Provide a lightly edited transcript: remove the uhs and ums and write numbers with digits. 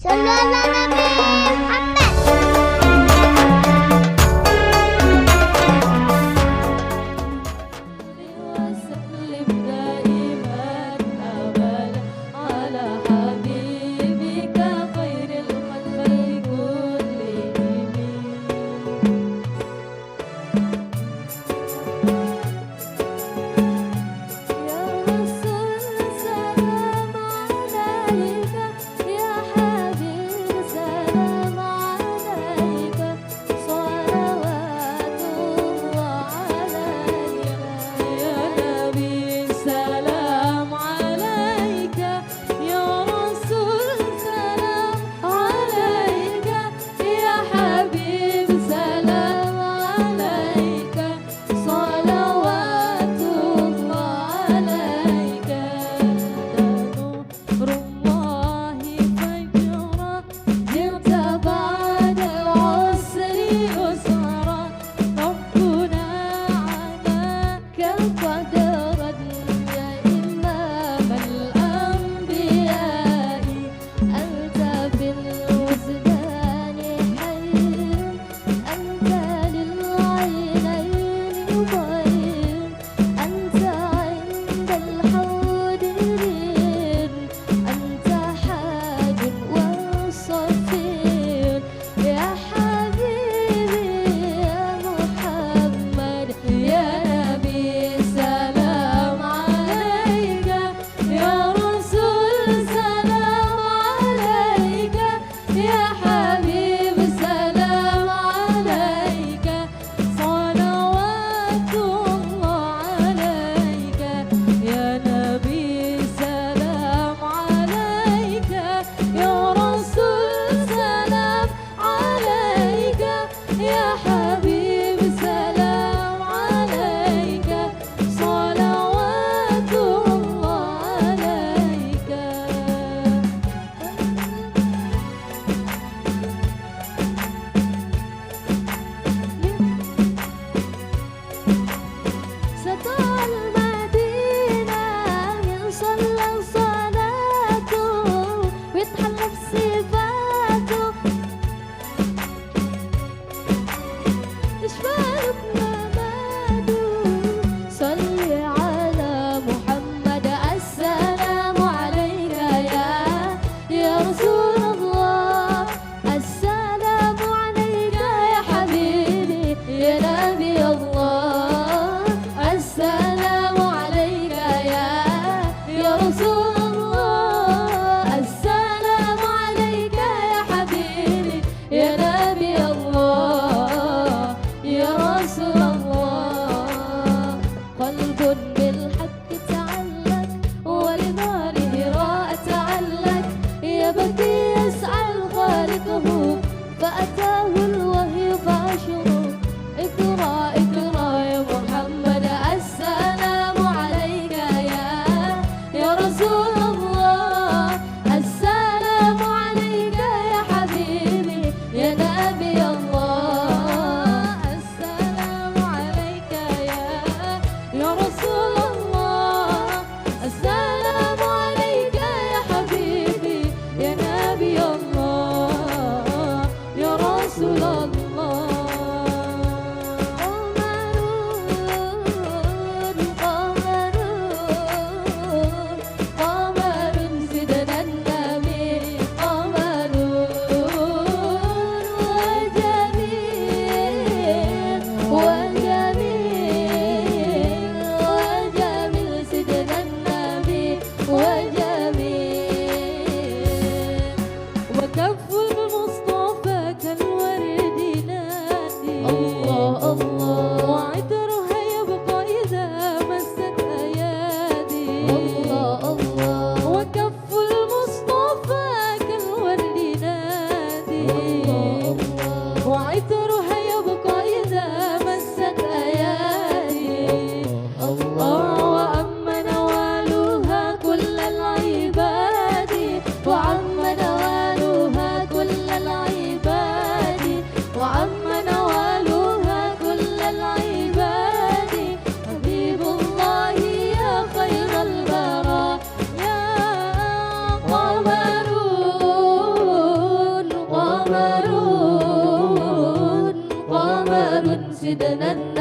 صلوا على النبي محمد. وسلم دائما أبدا على حبيبك خير الخلق كلهم. يا رسول سلام عليك، يا حبيب سلام عليك، صلوات الله عليك. يا نبي سلام عليك، يا رسول سلام عليك، يا حبيب سلام عليك، صلوات الله عليك. نور الله فجرا، جئت بعد العسر يسرا، ربنا علاك قدرا يا إمام الأنبياء. أنت بالوجدان حي، أنت للعينين ضير، أنت عند الحوض رين، أنت حاج وصفير. يا حبيبي يا محمد، يا نبي سلام عليك، يا رسول سلام عليك، يا حبيب سلام عليك، صلوات الله عليك. يا نبي سلام عليك، يا رسول سلام عليك، يا حبيب سلام عليك، صلوات الله عليك. سطى المدينة من صلى صلاته ويتحلى بصفاته، اشفاء بمماته. صلي على محمد، السلام عليك يا رسول الله، السلام عليك يا حبيبي يا نبي الله، السلام عليك يا رسول الله، السلام عليك يا حبيبي يا نبي الله، يا رسول الله. قلب بالحق تعلق ولظاهره راء تعلق، يبكي يسعى خالقه فأتاه الوحي فأشره. اقرأ اقرأ يا محمد، السلام عليك يا رسول الله، السلام عليك يا حبيبي يا نبي الله، السلام عليك يا رسول الله، السلام عليك يا حبيبي يا نبي الله، يا رسول الله. قمرون قمرون سيدنا النبي، قمرون وجميل وجميل وجميل سيدنا النبي وجميل. وكف المصطفى كالورد نادي، الله الله، وعطرها يبقى إذا مست أيادي، الله الله. وكف المصطفى كالورد نادي، الله الله، وعطرها يبقى إذا مست أيادي، الله. وأم نوالها كل العباد، وعم نوالها سيدنا النبي